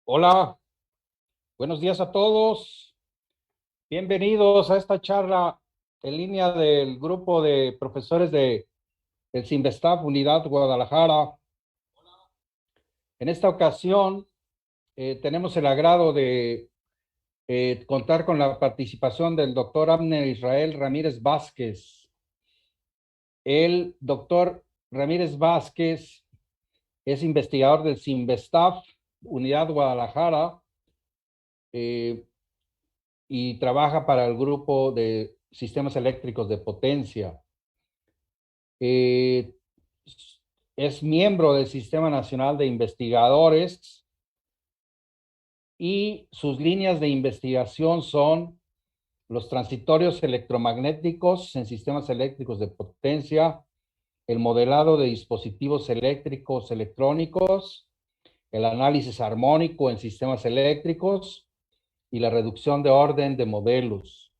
Hola, buenos días a todos. Bienvenidos a esta charla en línea del grupo de profesores del Sinvestav Unidad Guadalajara. En esta ocasión tenemos el agrado de contar con la participación del doctor Abner Israel Ramírez Vázquez. El doctor Ramírez Vázquez es investigador del Sinvestav Unidad Guadalajara. Y trabaja para el grupo de sistemas eléctricos de potencia. Eh, es miembro del Sistema Nacional de Investigadores y sus líneas de investigación son los transitorios electromagnéticos en sistemas eléctricos de potencia, el modelado de dispositivos eléctricos electrónicos, el análisis armónico en sistemas eléctricos y la reducción de orden de modelos.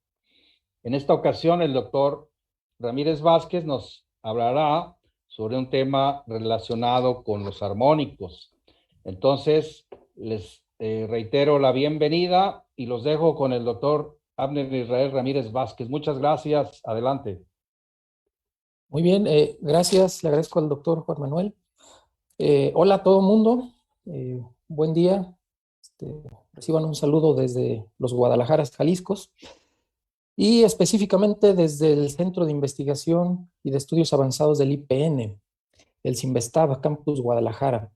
En esta ocasión, el doctor Ramírez Vázquez nos hablará sobre un tema relacionado con los armónicos. Entonces, les reitero la bienvenida y los dejo con el doctor Abner Israel Ramírez Vázquez. Muchas gracias. Adelante. Muy bien, gracias. Le agradezco al doctor Juan Manuel. Hola a todo el mundo. Buen día. Reciban un saludo desde los Guadalajaras, Jaliscos, y específicamente desde el Centro de Investigación y de Estudios Avanzados del IPN, el Sinvestav Campus Guadalajara,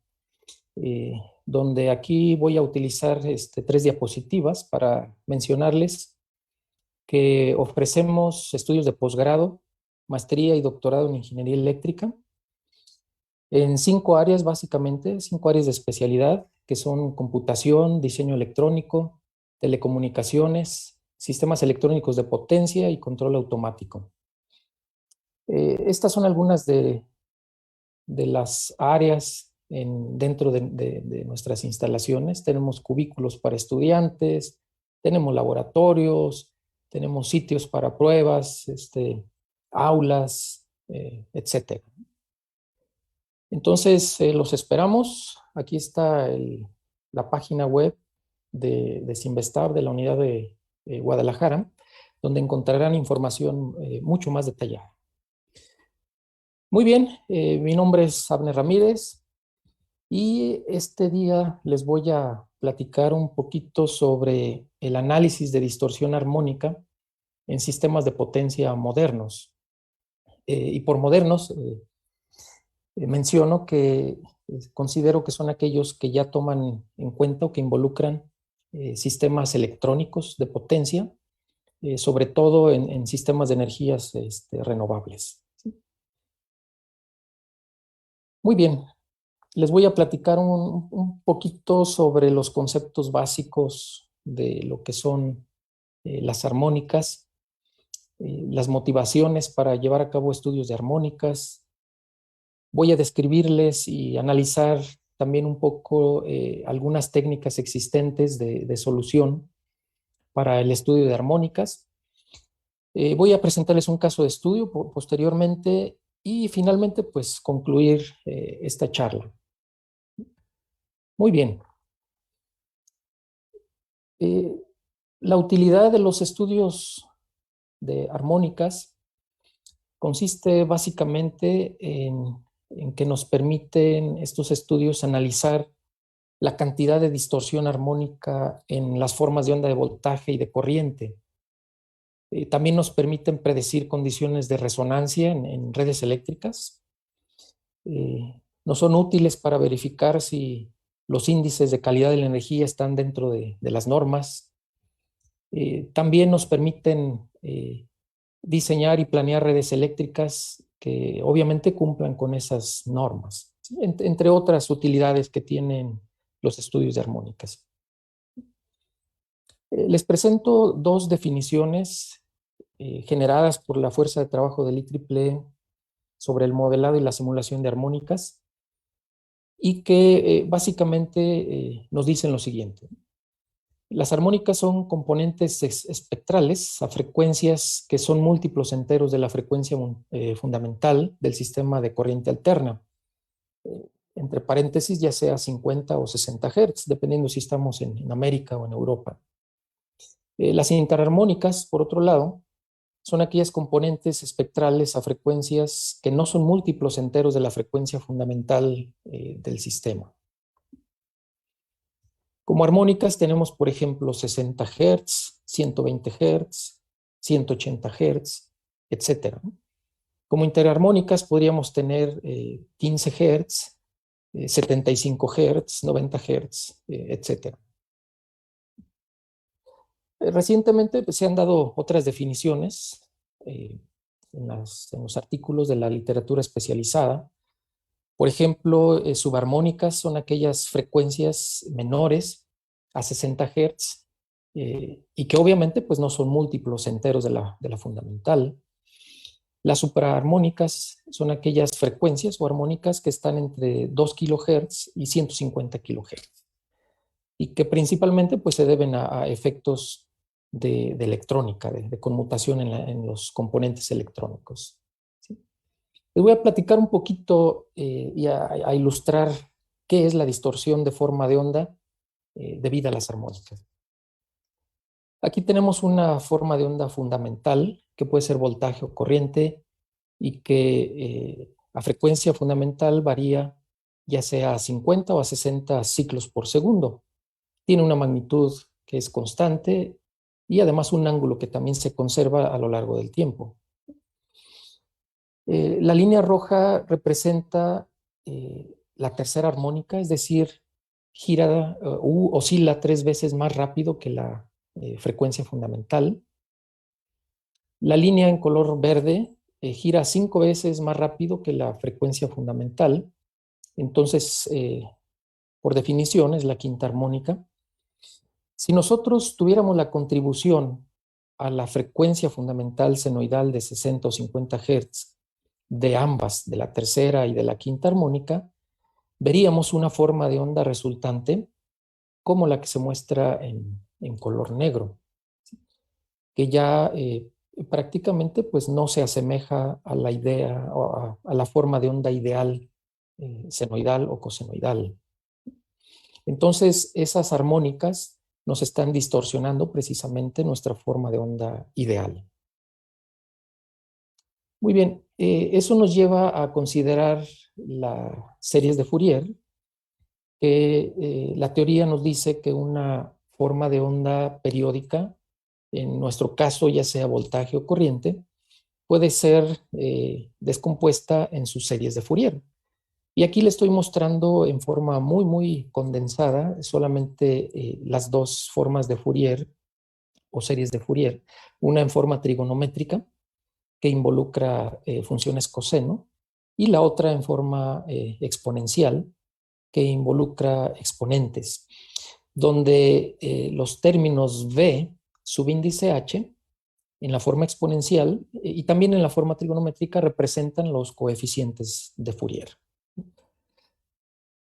donde aquí voy a utilizar 3 diapositivas para mencionarles que ofrecemos estudios de posgrado, maestría y doctorado en ingeniería eléctrica, en 5 áreas básicamente, 5 áreas de especialidad, que son computación, diseño electrónico, telecomunicaciones, sistemas electrónicos de potencia y control automático. Estas son algunas de las áreas dentro de nuestras instalaciones. Tenemos cubículos para estudiantes, tenemos laboratorios, tenemos sitios para pruebas, aulas, etcétera. Entonces, los esperamos. Aquí está la página web de Sinvestav, de la unidad de Guadalajara, donde encontrarán información mucho más detallada. Muy bien, mi nombre es Abner Ramírez y este día les voy a platicar un poquito sobre el análisis de distorsión armónica en sistemas de potencia modernos. Y por modernos, menciono que considero que son aquellos que ya toman en cuenta o que involucran sistemas electrónicos de potencia, sobre todo en sistemas de energías renovables. Muy bien, les voy a platicar un poquito sobre los conceptos básicos de lo que son las armónicas, las motivaciones para llevar a cabo estudios de armónicas. Voy a describirles y analizar también un poco algunas técnicas existentes de solución para el estudio de armónicas. Voy a presentarles un caso de estudio posteriormente y finalmente pues concluir esta charla. Muy bien. La utilidad de los estudios de armónicas consiste básicamente en que nos permiten estos estudios analizar la cantidad de distorsión armónica en las formas de onda de voltaje y de corriente. También nos permiten predecir condiciones de resonancia en redes eléctricas. Nos son útiles para verificar si los índices de calidad de la energía están dentro de las normas. También nos permiten diseñar y planear redes eléctricas que obviamente cumplan con esas normas, ¿sí? Entre otras utilidades que tienen los estudios de armónicas. Les presento 2 definiciones generadas por la fuerza de trabajo del IEEE sobre el modelado y la simulación de armónicas y que básicamente nos dicen lo siguiente. Las armónicas son componentes espectrales a frecuencias que son múltiplos enteros de la frecuencia fundamental del sistema de corriente alterna. entre paréntesis, ya sea 50 o 60 Hz, dependiendo si estamos en América o en Europa. Las interarmónicas, por otro lado, son aquellas componentes espectrales a frecuencias que no son múltiplos enteros de la frecuencia fundamental del sistema. Como armónicas tenemos, por ejemplo, 60 Hz, 120 Hz, 180 Hz, etc. Como interarmónicas podríamos tener 15 Hz, 75 Hz, 90 Hz, etc. Recientemente pues, se han dado otras definiciones en los artículos de la literatura especializada. Por ejemplo, subarmónicas son aquellas frecuencias menores a 60 Hz y que obviamente pues, no son múltiplos enteros de la fundamental. Las supraarmónicas son aquellas frecuencias o armónicas que están entre 2 kHz y 150 kHz y que principalmente pues, se deben a efectos de electrónica, de conmutación en los componentes electrónicos. ¿Sí? Les voy a platicar un poquito y a ilustrar qué es la distorsión de forma de onda debida a las armónicas. Aquí tenemos una forma de onda fundamental que puede ser voltaje o corriente y que a frecuencia fundamental varía ya sea a 50 o a 60 ciclos por segundo. Tiene una magnitud que es constante y además un ángulo que también se conserva a lo largo del tiempo. La línea roja representa la tercera armónica, es decir, gira oscila 3 veces más rápido que la frecuencia fundamental. La línea en color verde gira 5 veces más rápido que la frecuencia fundamental. Entonces, por definición, es la quinta armónica. Si nosotros tuviéramos la contribución a la frecuencia fundamental senoidal de 60 o 50 Hz de ambas, de la tercera y de la quinta armónica, veríamos una forma de onda resultante como la que se muestra en color negro, que ya prácticamente pues, no se asemeja a la idea o a la forma de onda ideal senoidal o cosenoidal. Entonces, esas armónicas nos están distorsionando precisamente nuestra forma de onda ideal. Muy bien, eso nos lleva a considerar las series de Fourier, que la teoría nos dice que una forma de onda periódica, en nuestro caso ya sea voltaje o corriente, puede ser descompuesta en sus series de Fourier. Y aquí le estoy mostrando en forma muy condensada solamente las dos formas de Fourier o series de Fourier. Una en forma trigonométrica, que involucra funciones coseno, y la otra en forma exponencial, que involucra exponentes, donde los términos v subíndice h en la forma exponencial y también en la forma trigonométrica representan los coeficientes de Fourier.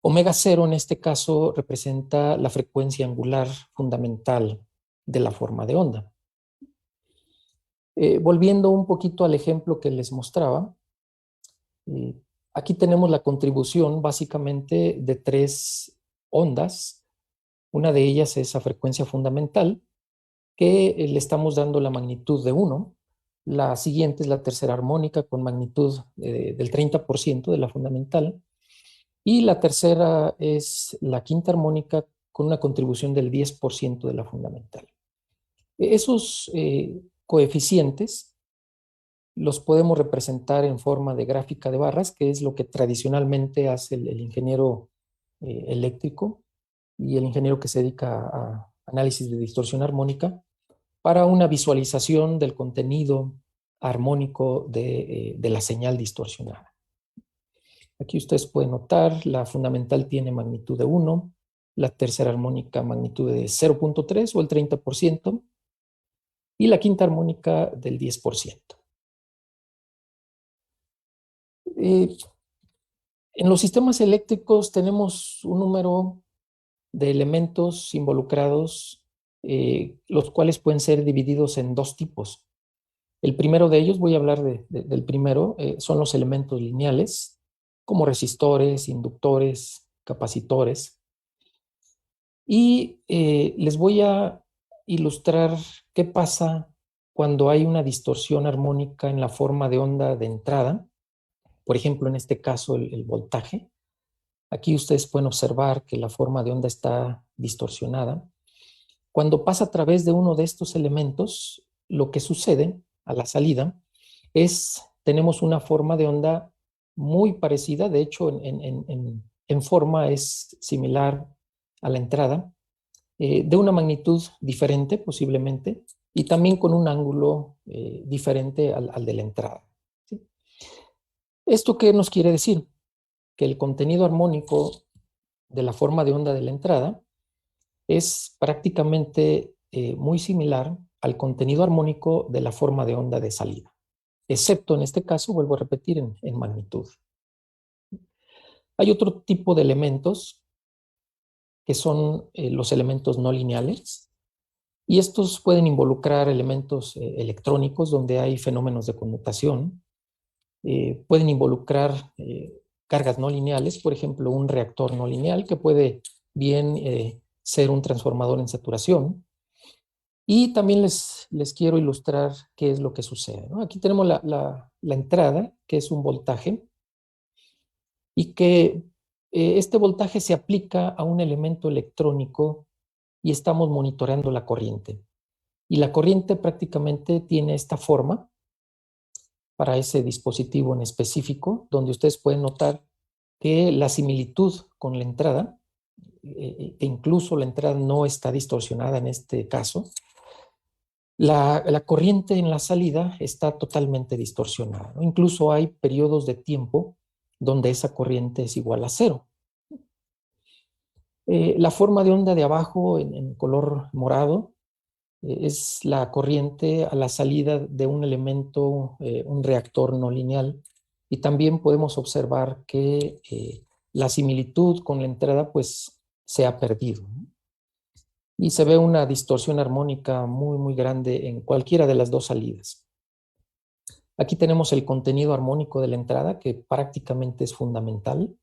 Omega 0 en este caso representa la frecuencia angular fundamental de la forma de onda. Volviendo un poquito al ejemplo que les mostraba, aquí tenemos la contribución básicamente de 3 ondas. Una de ellas es a frecuencia fundamental, que le estamos dando la magnitud de 1. La siguiente es la tercera armónica con magnitud del 30% de la fundamental. Y la tercera es la quinta armónica con una contribución del 10% de la fundamental. Esos coeficientes los podemos representar en forma de gráfica de barras, que es lo que tradicionalmente hace el ingeniero eléctrico y el ingeniero que se dedica a análisis de distorsión armónica para una visualización del contenido armónico de la señal distorsionada. Aquí ustedes pueden notar, la fundamental tiene magnitud de 1, la tercera armónica magnitud de 0.3 o el 30%, y la quinta armónica del 10%. En los sistemas eléctricos tenemos un número de elementos involucrados, los cuales pueden ser divididos en 2 tipos. El primero de ellos, voy a hablar del primero, son los elementos lineales, como resistores, inductores, capacitores. Y les voy a ilustrar qué pasa cuando hay una distorsión armónica en la forma de onda de entrada. Por ejemplo, en este caso, el voltaje. Aquí ustedes pueden observar que la forma de onda está distorsionada. Cuando pasa a través de uno de estos elementos, lo que sucede a la salida es, tenemos una forma de onda muy parecida, de hecho en forma es similar a la entrada, de una magnitud diferente posiblemente, y también con un ángulo diferente al de la entrada. ¿Sí? ¿Esto qué nos quiere decir? Que el contenido armónico de la forma de onda de la entrada es prácticamente muy similar al contenido armónico de la forma de onda de salida, excepto en este caso, vuelvo a repetir, en magnitud. Hay otro tipo de elementos que son los elementos no lineales, y estos pueden involucrar elementos electrónicos donde hay fenómenos de conmutación, pueden involucrar cargas no lineales, por ejemplo, un reactor no lineal que puede bien ser un transformador en saturación. Y también les quiero ilustrar qué es lo que sucede, ¿no? Aquí tenemos la entrada, que es un voltaje, y que este voltaje se aplica a un elemento electrónico y estamos monitoreando la corriente. Y la corriente prácticamente tiene esta forma para ese dispositivo en específico, donde ustedes pueden notar que la similitud con la entrada, e incluso la entrada no está distorsionada en este caso, la corriente en la salida está totalmente distorsionada, ¿no? Incluso hay periodos de tiempo donde esa corriente es igual a cero. La forma de onda de abajo en color morado es la corriente a la salida de un elemento, un reactor no lineal, y también podemos observar que la similitud con la entrada pues se ha perdido, ¿no? Y se ve una distorsión armónica muy, muy grande en cualquiera de las dos salidas. Aquí tenemos el contenido armónico de la entrada, que prácticamente es fundamental,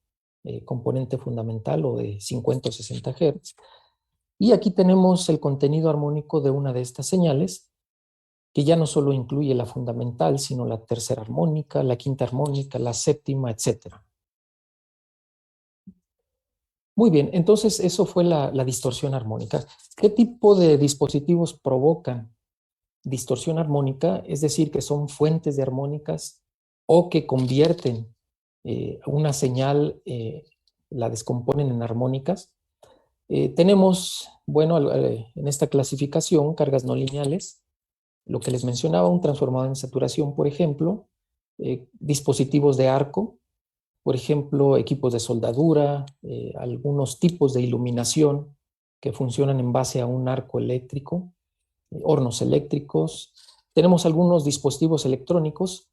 componente fundamental o de 50 o 60 Hz. Y aquí tenemos el contenido armónico de una de estas señales, que ya no solo incluye la fundamental, sino la tercera armónica, la quinta armónica, la séptima, etc. Muy bien, entonces eso fue la distorsión armónica. ¿Qué tipo de dispositivos provocan distorsión armónica? Es decir, que son fuentes de armónicas o que convierten una señal, la descomponen en armónicas. Tenemos, bueno, en esta clasificación, cargas no lineales, lo que les mencionaba, un transformador en saturación, por ejemplo, dispositivos de arco, por ejemplo, equipos de soldadura, algunos tipos de iluminación que funcionan en base a un arco eléctrico, hornos eléctricos. Tenemos algunos dispositivos electrónicos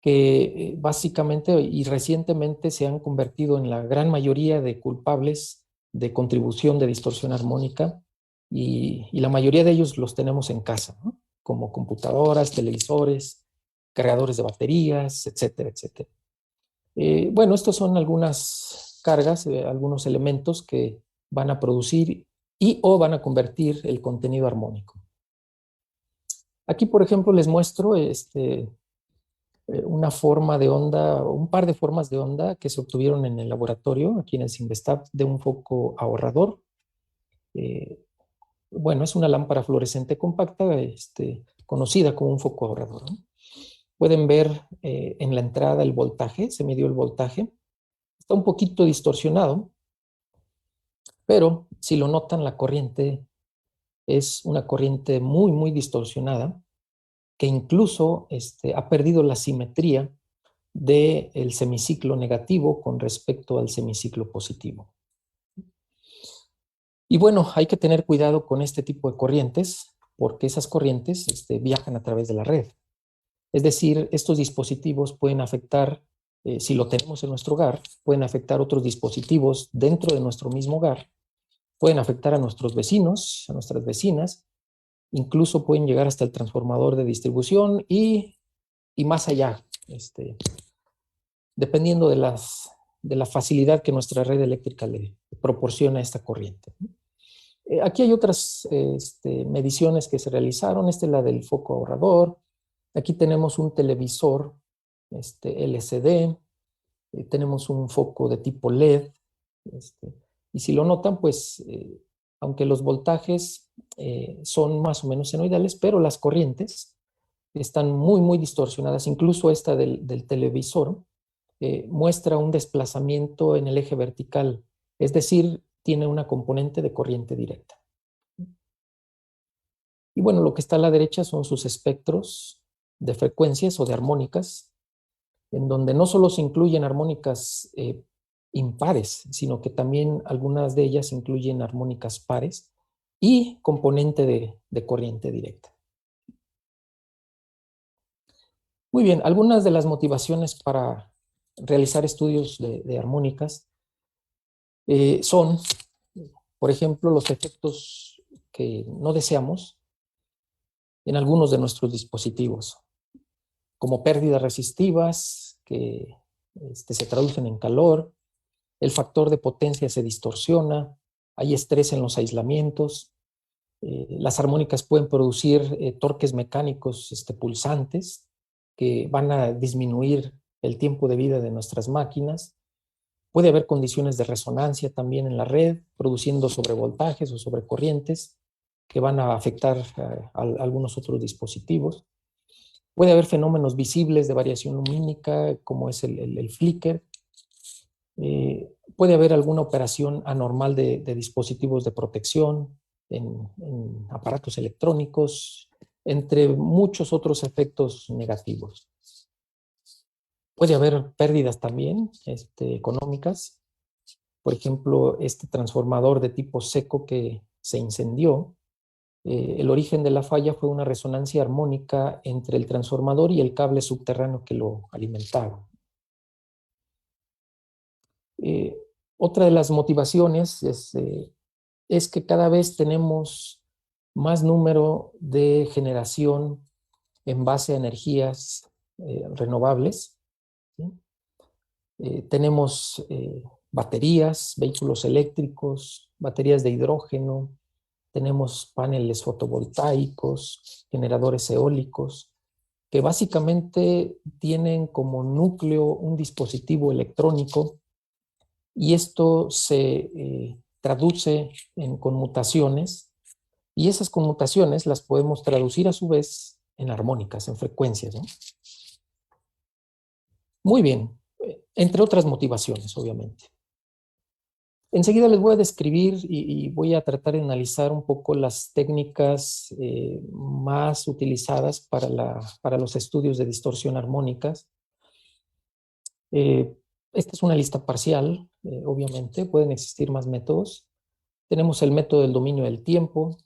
que básicamente y recientemente se han convertido en la gran mayoría de culpables de contribución de distorsión armónica, y la mayoría de ellos los tenemos en casa, ¿no? Como computadoras, televisores, cargadores de baterías, etcétera, etcétera. Bueno, estos son algunas cargas, algunos elementos que van a producir y o van a convertir el contenido armónico. Aquí, por ejemplo, les muestro una forma de onda, un par de formas de onda que se obtuvieron en el laboratorio, aquí en el Cinvestav, de un foco ahorrador. Bueno, es una lámpara fluorescente compacta, conocida como un foco ahorrador, ¿no? Pueden ver en la entrada el voltaje, se midió el voltaje. Está un poquito distorsionado, pero si lo notan, la corriente es una corriente muy, muy distorsionada, que incluso ha perdido la simetría del semiciclo negativo con respecto al semiciclo positivo. Y bueno, hay que tener cuidado con este tipo de corrientes, porque esas corrientes viajan a través de la red. Es decir, estos dispositivos pueden afectar, si lo tenemos en nuestro hogar, pueden afectar otros dispositivos dentro de nuestro mismo hogar, pueden afectar a nuestros vecinos, a nuestras vecinas, incluso pueden llegar hasta el transformador de distribución y más allá. dependiendo de la facilidad que nuestra red eléctrica le proporciona a esta corriente. Aquí hay otras mediciones que se realizaron. Esta es la del foco ahorrador. Aquí tenemos un televisor LCD. Tenemos un foco de tipo LED. Y si lo notan, pues, aunque los voltajes son más o menos senoidales, pero las corrientes están muy, muy distorsionadas. Incluso esta del televisor muestra un desplazamiento en el eje vertical, es decir, tiene una componente de corriente directa. Y bueno, lo que está a la derecha son sus espectros de frecuencias o de armónicas, en donde no solo se incluyen armónicas impares, sino que también algunas de ellas incluyen armónicas pares y componente de corriente directa. Muy bien, algunas de las motivaciones para realizar estudios de armónicas son, por ejemplo, los efectos que no deseamos en algunos de nuestros dispositivos, como pérdidas resistivas que se traducen en calor, el factor de potencia se distorsiona, hay estrés en los aislamientos, las armónicas pueden producir torques mecánicos pulsantes que van a disminuir el tiempo de vida de nuestras máquinas. Puede haber condiciones de resonancia también en la red, produciendo sobrevoltajes o sobrecorrientes que van a afectar a algunos otros dispositivos. Puede haber fenómenos visibles de variación lumínica, como es el flicker. Puede haber alguna operación anormal de dispositivos de protección en aparatos electrónicos, entre muchos otros efectos negativos. Puede haber pérdidas también económicas. Por ejemplo, este transformador de tipo seco que se incendió, el origen de la falla fue una resonancia armónica entre el transformador y el cable subterráneo que lo alimentaba. Otra de las motivaciones es que cada vez tenemos más número de generación en base a energías renovables, ¿sí? Tenemos baterías, vehículos eléctricos, baterías de hidrógeno, tenemos paneles fotovoltaicos, generadores eólicos, que básicamente tienen como núcleo un dispositivo electrónico y esto se traduce en conmutaciones y esas conmutaciones las podemos traducir a su vez en armónicas, en frecuencias, ¿no? Muy bien, entre otras motivaciones, obviamente. Enseguida les voy a describir y voy a tratar de analizar un poco las técnicas más utilizadas para los estudios de distorsión armónicas. Esta es una lista parcial, obviamente, pueden existir más métodos. Tenemos el método del dominio del tiempo,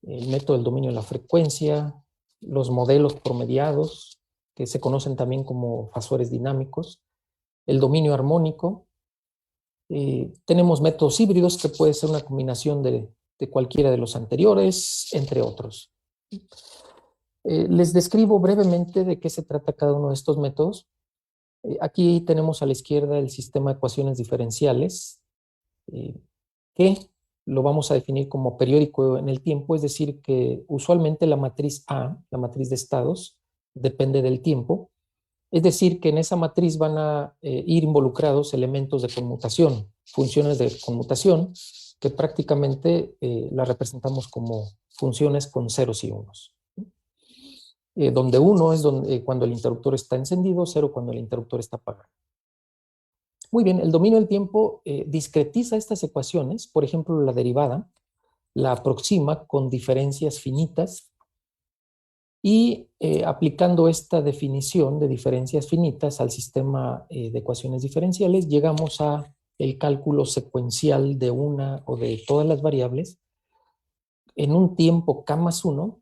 el método del dominio de la frecuencia, los modelos promediados, que se conocen también como fasores dinámicos, el dominio armónico. Tenemos métodos híbridos, que puede ser una combinación de cualquiera de los anteriores, entre otros. Les describo brevemente de qué se trata cada uno de estos métodos. Aquí tenemos a la izquierda el sistema de ecuaciones diferenciales, que lo vamos a definir como periódico en el tiempo, es decir, que usualmente la matriz A, la matriz de estados, depende del tiempo. Es decir, que en esa matriz van a ir involucrados elementos de conmutación, funciones de conmutación, que prácticamente las representamos como funciones con ceros y unos. Donde 1 es cuando el interruptor está encendido, 0 cuando el interruptor está apagado. Muy bien, el dominio del tiempo discretiza estas ecuaciones, por ejemplo, la derivada, la aproxima con diferencias finitas y aplicando esta definición de diferencias finitas al sistema de ecuaciones diferenciales, llegamos a el cálculo secuencial de una o de todas las variables en un tiempo k más 1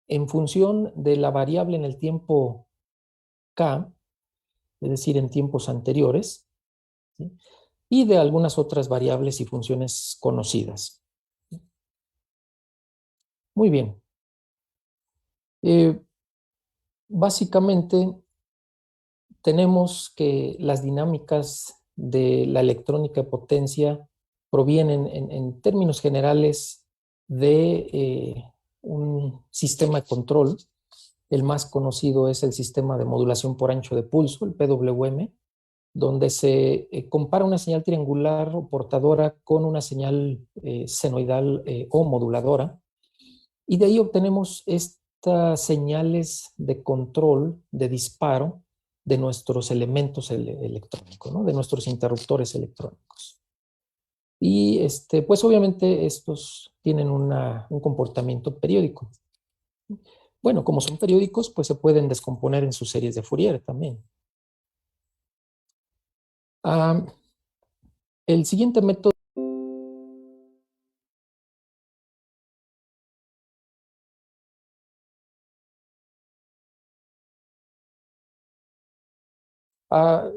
en función de la variable en el tiempo k, es decir, en tiempos anteriores, ¿sí? Y de algunas otras variables y funciones conocidas. Muy bien. Básicamente, tenemos que las dinámicas de la electrónica de potencia provienen en términos generales de un sistema de control. El más conocido es el sistema de modulación por ancho de pulso, el PWM, donde se compara una señal triangular o portadora con una señal senoidal o moduladora, y de ahí obtenemos estas señales de control, de disparo de nuestros elementos electrónicos, ¿no? De nuestros interruptores electrónicos. Y pues obviamente estos tienen un comportamiento periódico. Bueno, como son periódicos, pues se pueden descomponer en sus series de Fourier también. El siguiente método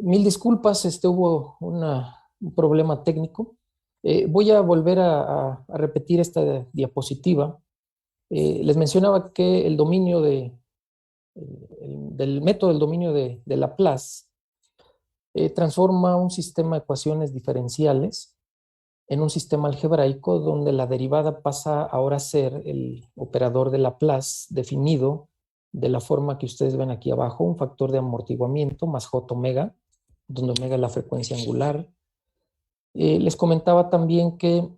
mil disculpas, hubo un problema técnico. Voy a volver a repetir esta diapositiva. Les mencionaba que el dominio del método del dominio de Laplace transforma un sistema de ecuaciones diferenciales en un sistema algebraico donde la derivada pasa ahora a ser el operador de Laplace definido de la forma que ustedes ven aquí abajo, un factor de amortiguamiento más J omega, donde omega es la frecuencia angular. Les comentaba también que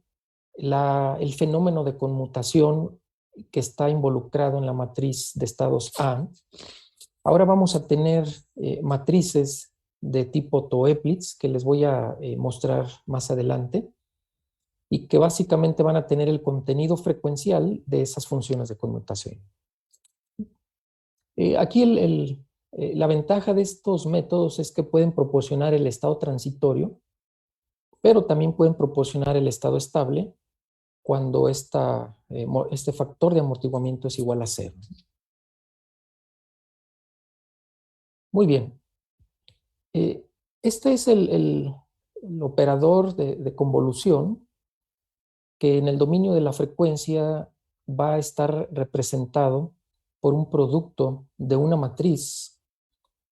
el fenómeno de conmutación que está involucrado en la matriz de estados A, ahora vamos a tener matrices de tipo Toeplitz, que les voy a mostrar más adelante, y que básicamente van a tener el contenido frecuencial de esas funciones de conmutación. Aquí la ventaja de estos métodos es que pueden proporcionar el estado transitorio, pero también pueden proporcionar el estado estable cuando este factor de amortiguamiento es igual a 0. Muy bien. Este es el operador de convolución que en el dominio de la frecuencia va a estar representado por un producto de una matriz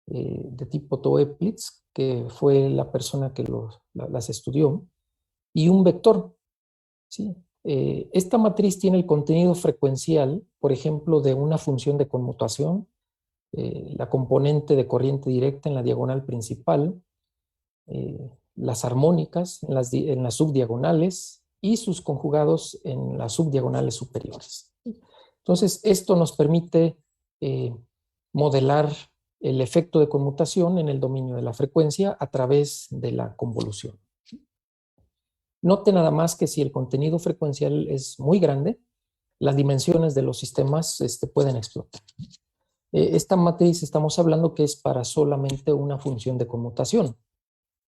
de tipo Toeplitz, que fue la persona que las estudió, y un vector. ¿Sí? Esta matriz tiene el contenido frecuencial, por ejemplo, de una función de conmutación, la componente de corriente directa en la diagonal principal, las armónicas en las subdiagonales y sus conjugados en las subdiagonales superiores. Entonces, esto nos permite modelar el efecto de conmutación en el dominio de la frecuencia a través de la convolución. Note nada más que si el contenido frecuencial es muy grande, las dimensiones de los sistemas pueden explotar. Esta matriz estamos hablando que es para solamente una función de conmutación.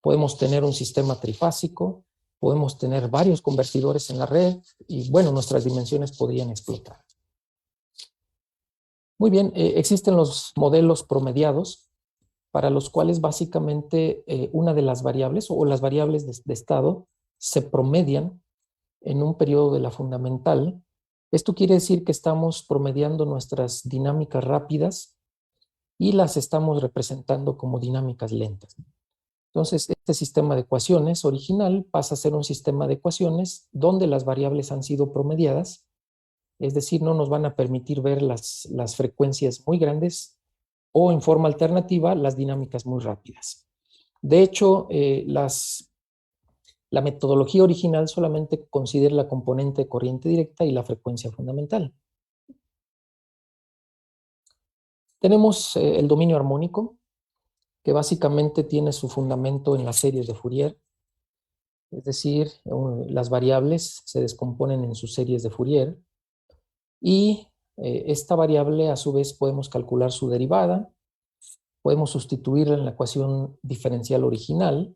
Podemos tener un sistema trifásico, podemos tener varios convertidores en la red y, bueno, nuestras dimensiones podrían explotar. Muy bien, existen los modelos promediados para los cuales básicamente una de las variables o las variables de estado se promedian en un periodo de la fundamental. Esto quiere decir que estamos promediando nuestras dinámicas rápidas y las estamos representando como dinámicas lentas. Entonces, este sistema de ecuaciones original pasa a ser un sistema de ecuaciones donde las variables han sido promediadas, es decir, no nos van a permitir ver las frecuencias muy grandes o en forma alternativa las dinámicas muy rápidas. De hecho, la metodología original solamente considera la componente de corriente directa y la frecuencia fundamental. Tenemos el dominio armónico, que básicamente tiene su fundamento en las series de Fourier. Es decir, las variables se descomponen en sus series de Fourier y esta variable a su vez podemos calcular su derivada, podemos sustituirla en la ecuación diferencial original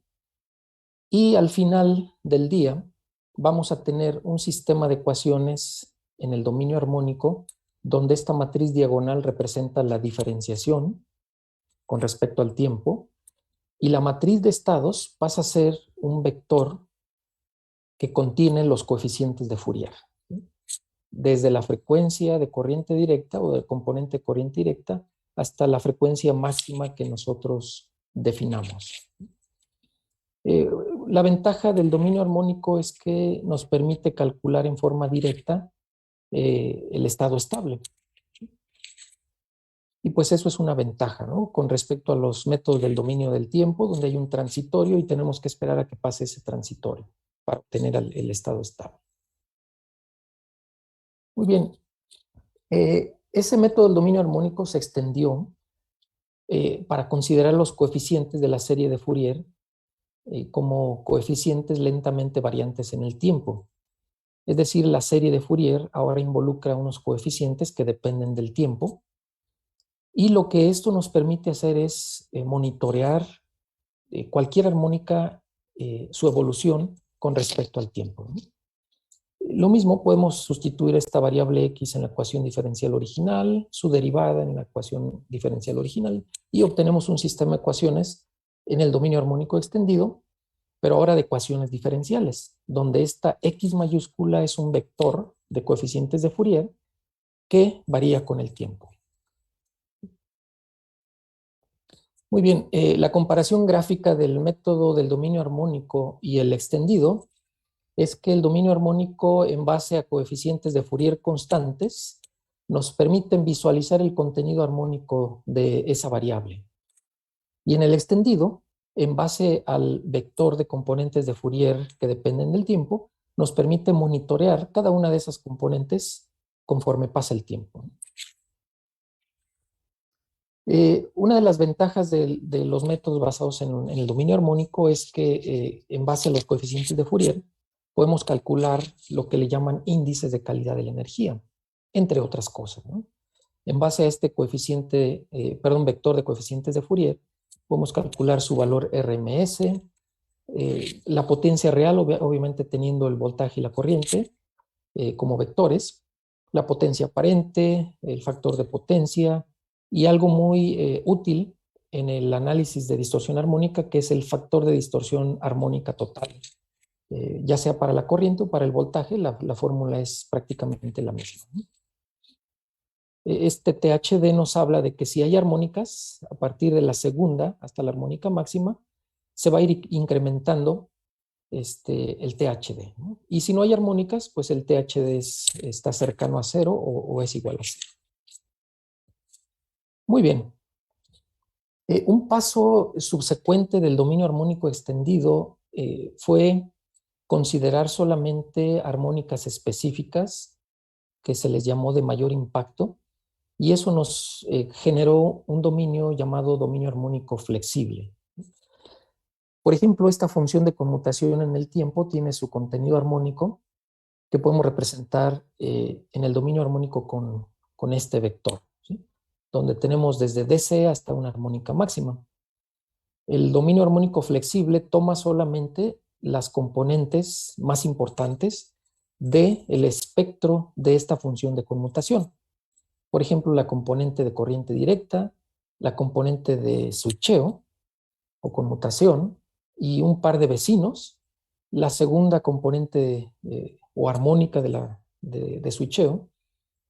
y al final del día vamos a tener un sistema de ecuaciones en el dominio armónico donde esta matriz diagonal representa la diferenciación con respecto al tiempo y la matriz de estados pasa a ser un vector que contiene los coeficientes de Fourier. Desde la frecuencia de corriente directa o del componente de corriente directa hasta la frecuencia máxima que nosotros definamos. La ventaja del dominio armónico es que nos permite calcular en forma directa el estado estable. Y pues eso es una ventaja, ¿no? Con respecto a los métodos del dominio del tiempo, donde hay un transitorio y tenemos que esperar a que pase ese transitorio para obtener el estado estable. Muy bien. Ese método del dominio armónico se extendió para considerar los coeficientes de la serie de Fourier como coeficientes lentamente variantes en el tiempo. Es decir, la serie de Fourier ahora involucra unos coeficientes que dependen del tiempo. Y lo que esto nos permite hacer es monitorear cualquier armónica, su evolución con respecto al tiempo, ¿no? Lo mismo, podemos sustituir esta variable x en la ecuación diferencial original, su derivada en la ecuación diferencial original, y obtenemos un sistema de ecuaciones en el dominio armónico extendido, pero ahora de ecuaciones diferenciales, donde esta x mayúscula es un vector de coeficientes de Fourier que varía con el tiempo. Muy bien, la comparación gráfica del método del dominio armónico y el extendido es que el dominio armónico, en base a coeficientes de Fourier constantes, nos permiten visualizar el contenido armónico de esa variable. Y en el extendido, en base al vector de componentes de Fourier que dependen del tiempo, nos permite monitorear cada una de esas componentes conforme pasa el tiempo. Una de las ventajas de los métodos basados en el dominio armónico es que en base a los coeficientes de Fourier podemos calcular lo que le llaman índices de calidad de la energía, entre otras cosas, ¿no? En base a este coeficiente, vector de coeficientes de Fourier, podemos calcular su valor RMS, la potencia real, obviamente teniendo el voltaje y la corriente como vectores, la potencia aparente, el factor de potencia, y algo muy útil en el análisis de distorsión armónica, que es el factor de distorsión armónica total. Ya sea para la corriente o para el voltaje, la fórmula es prácticamente la misma, ¿no? Este THD nos habla de que si hay armónicas, a partir de la segunda hasta la armónica máxima, se va a ir incrementando el THD, ¿no? Y si no hay armónicas, pues el THD está cercano a cero o es igual a cero. Muy bien. Un paso subsecuente del dominio armónico extendido fue considerar solamente armónicas específicas que se les llamó de mayor impacto, y eso nos generó un dominio llamado dominio armónico flexible. Por ejemplo, esta función de conmutación en el tiempo tiene su contenido armónico que podemos representar en el dominio armónico con este vector, ¿sí? Donde tenemos desde DC hasta una armónica máxima. El dominio armónico flexible toma solamente las componentes más importantes del espectro de esta función de conmutación. Por ejemplo, la componente de corriente directa, la componente de switcheo o conmutación y un par de vecinos, la segunda componente o armónica de switcheo,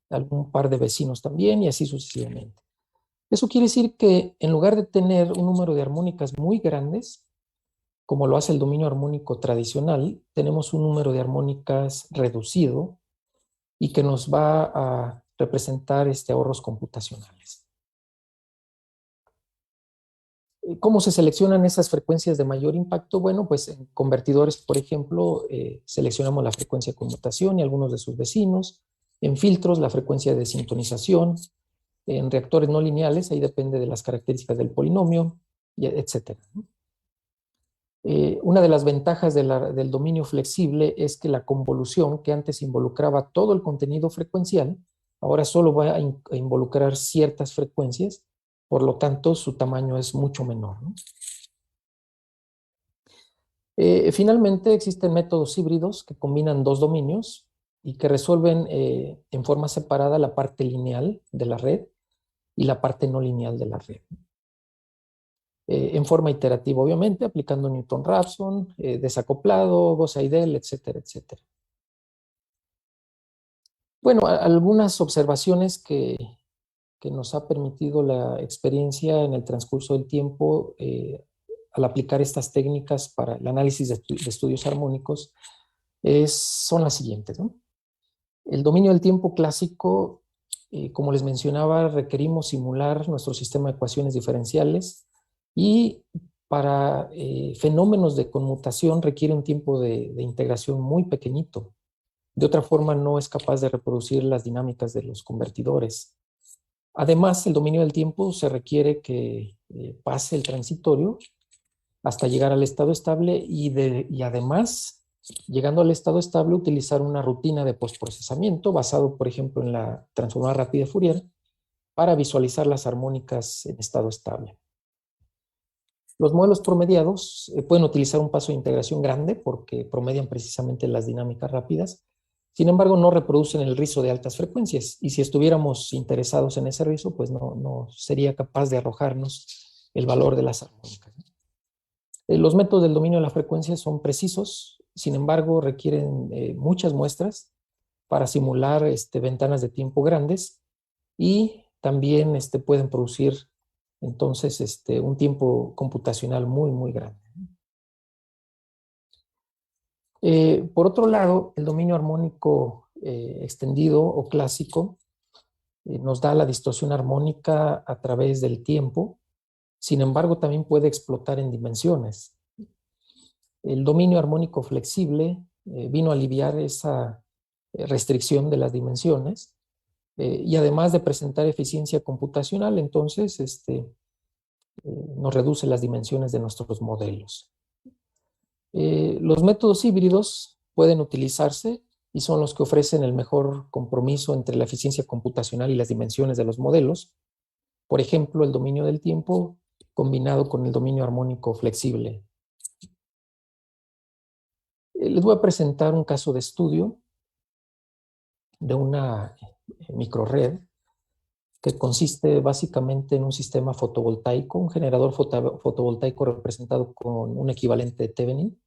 algún par de vecinos también, y así sucesivamente. Eso quiere decir que en lugar de tener un número de armónicas muy grandes, como lo hace el dominio armónico tradicional, tenemos un número de armónicas reducido y que nos va a representar ahorros computacionales. ¿Cómo se seleccionan esas frecuencias de mayor impacto? Bueno, pues en convertidores, por ejemplo, seleccionamos la frecuencia de conmutación y algunos de sus vecinos. En filtros, la frecuencia de sintonización. En reactores no lineales, ahí depende de las características del polinomio, etc. Una de las ventajas del dominio flexible es que la convolución, que antes involucraba todo el contenido frecuencial, ahora solo va a involucrar ciertas frecuencias, por lo tanto su tamaño es mucho menor, ¿no? Finalmente existen métodos híbridos que combinan dos dominios y que resuelven en forma separada la parte lineal de la red y la parte no lineal de la red. En forma iterativa, obviamente, aplicando Newton-Raphson, desacoplado, Gauss-Seidel, etcétera, etcétera. Bueno, algunas observaciones que que nos ha permitido la experiencia en el transcurso del tiempo al aplicar estas técnicas para el análisis de estudios armónicos son las siguientes, ¿no? El dominio del tiempo clásico, como les mencionaba, requerimos simular nuestro sistema de ecuaciones diferenciales y para fenómenos de conmutación requiere un tiempo de integración muy pequeñito. De otra forma, no es capaz de reproducir las dinámicas de los convertidores. Además, el dominio del tiempo se requiere que pase el transitorio hasta llegar al estado estable y además, llegando al estado estable, utilizar una rutina de postprocesamiento basado, por ejemplo, en la transformada rápida de Fourier para visualizar las armónicas en estado estable. Los modelos promediados pueden utilizar un paso de integración grande porque promedian precisamente las dinámicas rápidas. Sin embargo, no reproducen el rizo de altas frecuencias y si estuviéramos interesados en ese rizo, pues no sería capaz de arrojarnos el valor de las armónicas. Los métodos del dominio de la frecuencia son precisos, sin embargo, requieren muchas muestras para simular ventanas de tiempo grandes y también pueden producir entonces un tiempo computacional muy, muy grande. Por otro lado, el dominio armónico extendido o clásico nos da la distorsión armónica a través del tiempo, sin embargo también puede explotar en dimensiones. El dominio armónico flexible vino a aliviar esa restricción de las dimensiones y además de presentar eficiencia computacional, entonces nos reduce las dimensiones de nuestros modelos. Los métodos híbridos pueden utilizarse y son los que ofrecen el mejor compromiso entre la eficiencia computacional y las dimensiones de los modelos. Por ejemplo, el dominio del tiempo combinado con el dominio armónico flexible. Les voy a presentar un caso de estudio de una microred que consiste básicamente en un sistema fotovoltaico, un generador fotovoltaico representado con un equivalente de Thevenin,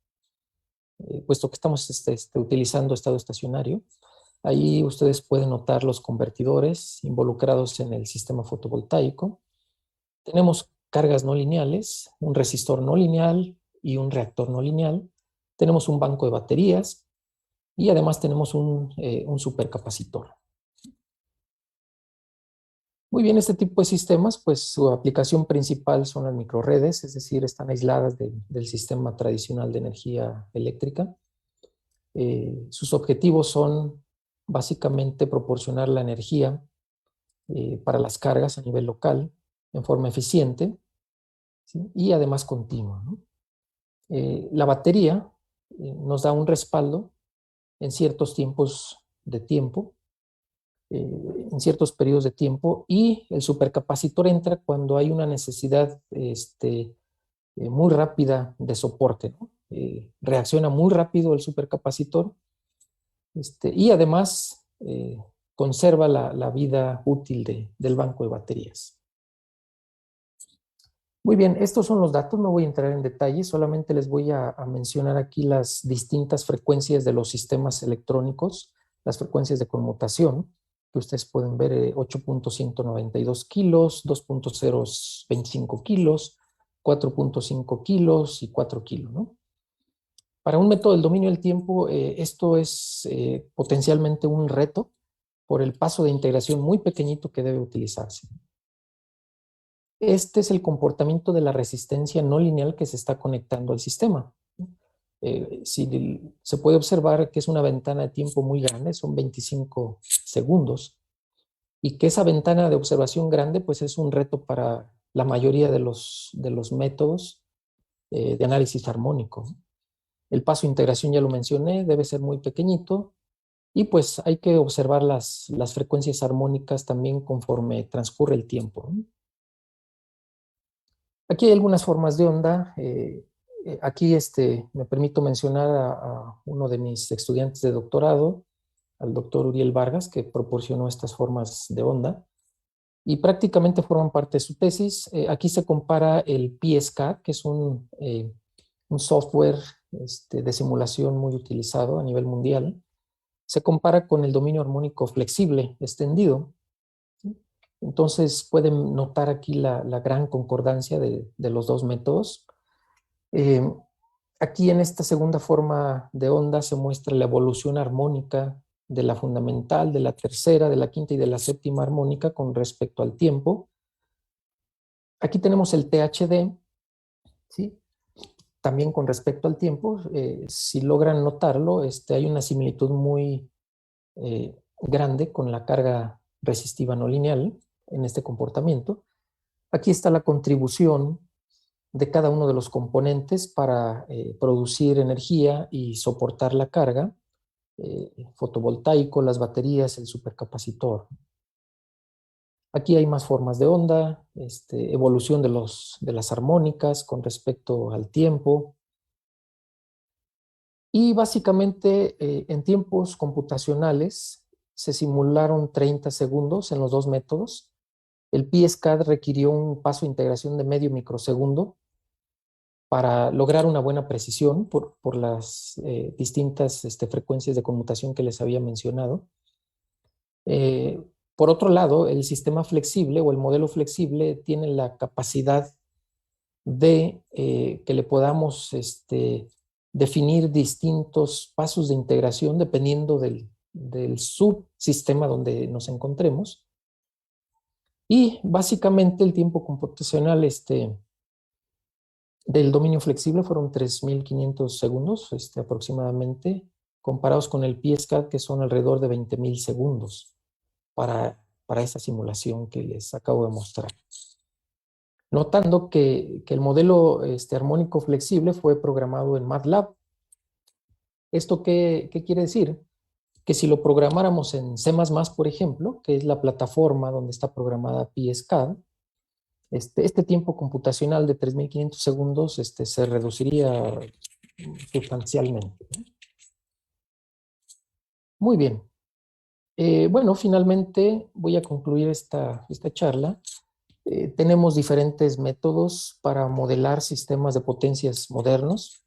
puesto que estamos utilizando estado estacionario. Ahí ustedes pueden notar los convertidores involucrados en el sistema fotovoltaico. Tenemos cargas no lineales, un resistor no lineal y un reactor no lineal. Tenemos un banco de baterías y además tenemos un supercapacitor. Muy bien, este tipo de sistemas, pues su aplicación principal son las microredes, es decir, están aisladas del sistema tradicional de energía eléctrica. Sus objetivos son básicamente proporcionar la energía para las cargas a nivel local en forma eficiente, ¿sí? Y además continua, ¿no? La batería nos da un respaldo en ciertos tiempos de tiempo, en ciertos periodos de tiempo, y el supercapacitor entra cuando hay una necesidad muy rápida de soporte, ¿no? Reacciona muy rápido el supercapacitor y además conserva la vida útil del banco de baterías. Muy bien, estos son los datos, no voy a entrar en detalle, solamente les voy a mencionar aquí las distintas frecuencias de los sistemas electrónicos, las frecuencias de conmutación, que ustedes pueden ver 8.192 kilos, 2.025 kilos, 4.5 kilos y 4 kilos, ¿no? Para un método del dominio del tiempo, esto es potencialmente un reto por el paso de integración muy pequeñito que debe utilizarse. Este es el comportamiento de la resistencia no lineal que se está conectando al sistema. Se puede observar que es una ventana de tiempo muy grande, son 25 segundos, y que esa ventana de observación grande pues es un reto para la mayoría de los métodos de análisis armónico. El paso de integración ya lo mencioné, debe ser muy pequeñito, y pues hay que observar las frecuencias armónicas también conforme transcurre el tiempo, ¿no? Aquí hay algunas formas de onda. Aquí me permito mencionar a uno de mis estudiantes de doctorado, al doctor Uriel Vargas, que proporcionó estas formas de onda y prácticamente forman parte de su tesis. Aquí se compara el PSK, que es un software de simulación muy utilizado a nivel mundial. Se compara con el dominio armónico flexible extendido, ¿sí? Entonces pueden notar aquí la gran concordancia de los dos métodos. Aquí en esta segunda forma de onda se muestra la evolución armónica de la fundamental, de la tercera, de la quinta y de la séptima armónica con respecto al tiempo. Aquí tenemos el THD, ¿sí? También con respecto al tiempo, si logran notarlo, hay una similitud muy grande con la carga resistiva no lineal en este comportamiento. Aquí está la contribución de cada uno de los componentes para producir energía y soportar la carga, fotovoltaico, las baterías, el supercapacitor. Aquí hay más formas de onda, evolución de las armónicas con respecto al tiempo. Y básicamente en tiempos computacionales se simularon 30 segundos en los dos métodos. El PSCAD requirió un paso de integración de medio microsegundo para lograr una buena precisión por las distintas frecuencias de conmutación que les había mencionado. Por otro lado, el sistema flexible o el modelo flexible tiene la capacidad de que le podamos definir distintos pasos de integración dependiendo del subsistema donde nos encontremos. Y básicamente el tiempo computacional del dominio flexible fueron 3.500 segundos aproximadamente, comparados con el PSCAD, que son alrededor de 20.000 segundos para esa simulación que les acabo de mostrar. Notando que el modelo armónico flexible fue programado en MATLAB. ¿Esto qué quiere decir? Que si lo programáramos en C++, por ejemplo, que es la plataforma donde está programada PSCAD, este tiempo computacional de 3.500 segundos se reduciría sustancialmente. Muy bien. Bueno, finalmente voy a concluir esta charla. Tenemos diferentes métodos para modelar sistemas de potencias modernos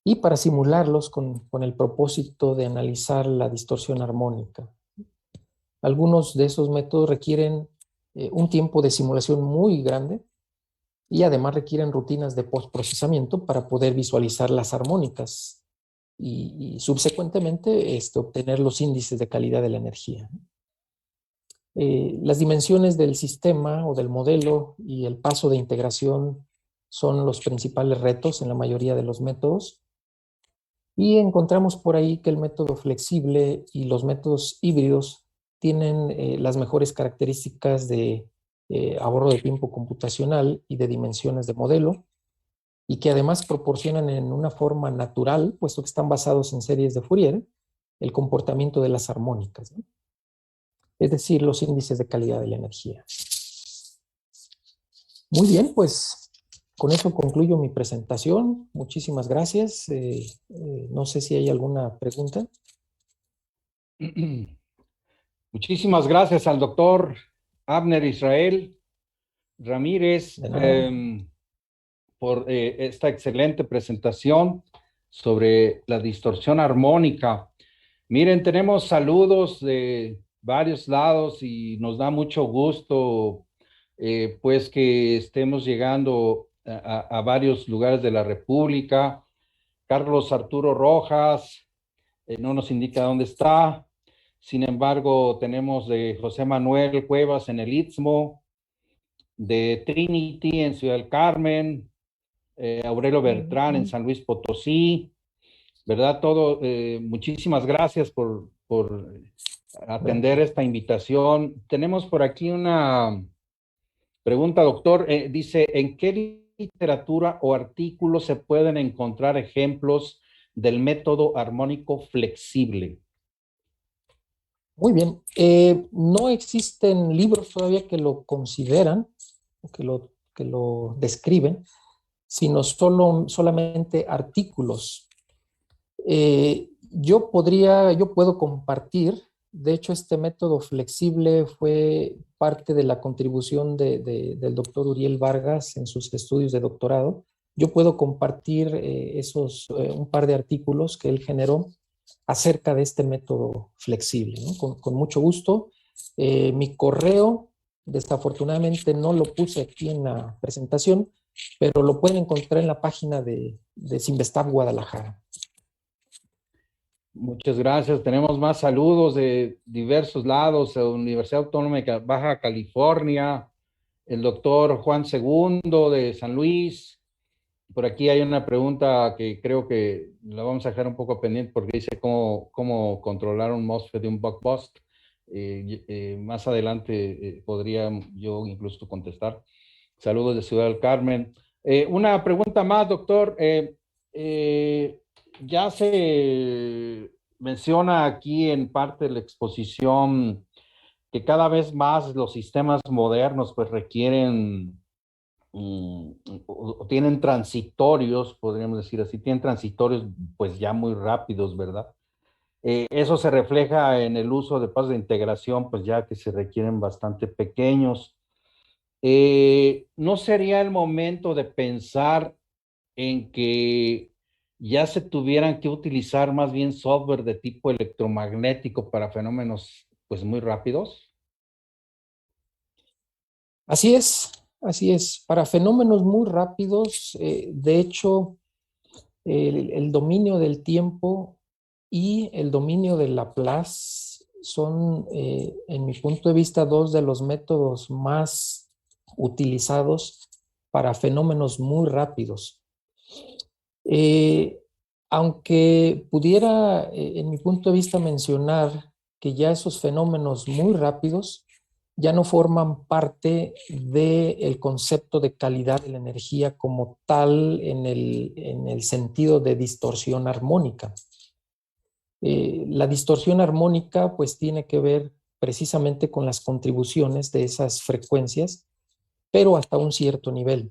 y para simularlos con el propósito de analizar la distorsión armónica. Algunos de esos métodos requieren un tiempo de simulación muy grande y además requieren rutinas de postprocesamiento para poder visualizar las armónicas y subsecuentemente obtener los índices de calidad de la energía. Las dimensiones del sistema o del modelo y el paso de integración son los principales retos en la mayoría de los métodos. Y encontramos por ahí que el método flexible y los métodos híbridos tienen las mejores características de ahorro de tiempo computacional y de dimensiones de modelo, y que además proporcionan en una forma natural, puesto que están basados en series de Fourier, el comportamiento de las armónicas, ¿no? Es decir, los índices de calidad de la energía. Muy bien, pues con eso concluyo mi presentación. Muchísimas gracias. No sé si hay alguna pregunta. Muchísimas gracias al doctor Abner Israel Ramírez por esta excelente presentación sobre la distorsión armónica. Miren, tenemos saludos de varios lados y nos da mucho gusto pues que estemos llegando a varios lugares de la República. Carlos Arturo Rojas no nos indica dónde está. Sin embargo, tenemos de José Manuel Cuevas en el Istmo, de Trinity en Ciudad del Carmen, Aurelio Bertrán en San Luis Potosí, ¿verdad? Muchísimas gracias por atender esta invitación. Tenemos por aquí una pregunta, doctor. Dice, ¿en qué literatura o artículos se pueden encontrar ejemplos del método armónico flexible? Muy bien. No existen libros todavía que lo consideran, que lo describen, sino solamente artículos. Yo puedo compartir, de hecho este método flexible fue parte de la contribución del doctor Uriel Vargas en sus estudios de doctorado. Yo puedo compartir un par de artículos que él generó acerca de este método flexible, ¿no? Con mucho gusto. Mi correo Desafortunadamente no lo puse aquí en la presentación, pero lo pueden encontrar en la página de Cinvestav Guadalajara. Muchas gracias. Tenemos más saludos de diversos lados, Universidad Autónoma de Baja California, el doctor Juan Segundo de San Luis. Por aquí hay una pregunta que creo que la vamos a dejar un poco pendiente porque dice cómo controlar un MOSFET de un buck bust. Más adelante podría yo incluso contestar. Saludos de Ciudad del Carmen. Una pregunta más, doctor. Ya se menciona aquí en parte de la exposición que cada vez más los sistemas modernos pues requieren o tienen transitorios, podríamos decir así, tienen transitorios pues ya muy rápidos, ¿verdad? Eso se refleja en el uso de pasos de integración, pues ya que se requieren bastante pequeños. ¿No sería el momento de pensar en que ya se tuvieran que utilizar más bien software de tipo electromagnético para fenómenos pues muy rápidos? Así es, así es. Para fenómenos muy rápidos, de hecho, el dominio del tiempo y el dominio del Laplace son, en mi punto de vista, dos de los métodos más utilizados para fenómenos muy rápidos. Aunque pudiera, en mi punto de vista, mencionar que ya esos fenómenos muy rápidos ya no forman parte del concepto de calidad de la energía como tal en el sentido de distorsión armónica. La distorsión armónica pues tiene que ver precisamente con las contribuciones de esas frecuencias, pero hasta un cierto nivel.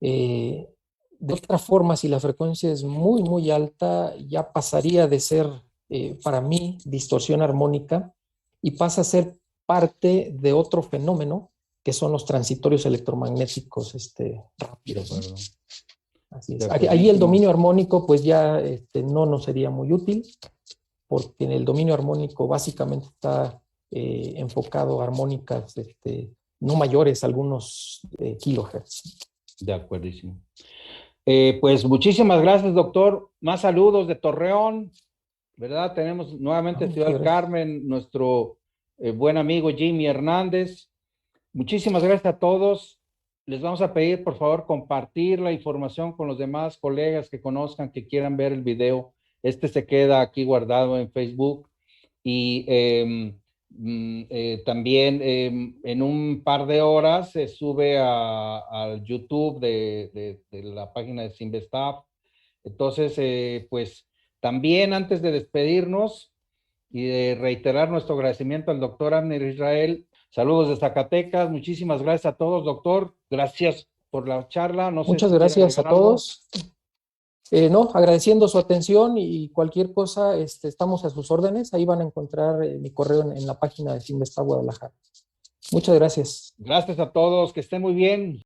De otra forma, si la frecuencia es muy, muy alta, ya pasaría de ser, para mí, distorsión armónica y pasa a ser parte de otro fenómeno, que son los transitorios electromagnéticos rápidos, ¿no? Así es. Ahí el dominio armónico, pues ya no nos sería muy útil, porque en el dominio armónico básicamente está enfocado a armónicas no mayores, algunos kilohertz. De acuerdísimo. Pues muchísimas gracias, doctor. Más saludos de Torreón, ¿verdad? Tenemos nuevamente Ciudad del Carmen, nuestro buen amigo Jimmy Hernández. Muchísimas gracias a todos. Les vamos a pedir, por favor, compartir la información con los demás colegas que conozcan, que quieran ver el video. Se queda aquí guardado en Facebook y también en un par de horas se sube al YouTube de la página de Cinvestav. Entonces, pues también antes de despedirnos y de reiterar nuestro agradecimiento al doctor Abner Israel, saludos de Zacatecas, muchísimas gracias a todos, doctor, gracias por la charla. No sé Muchas si gracias a todos. No, agradeciendo su atención y cualquier cosa, estamos a sus órdenes. Ahí van a encontrar mi correo en la página de Cinvestav Guadalajara. Muchas gracias. Gracias a todos, que estén muy bien.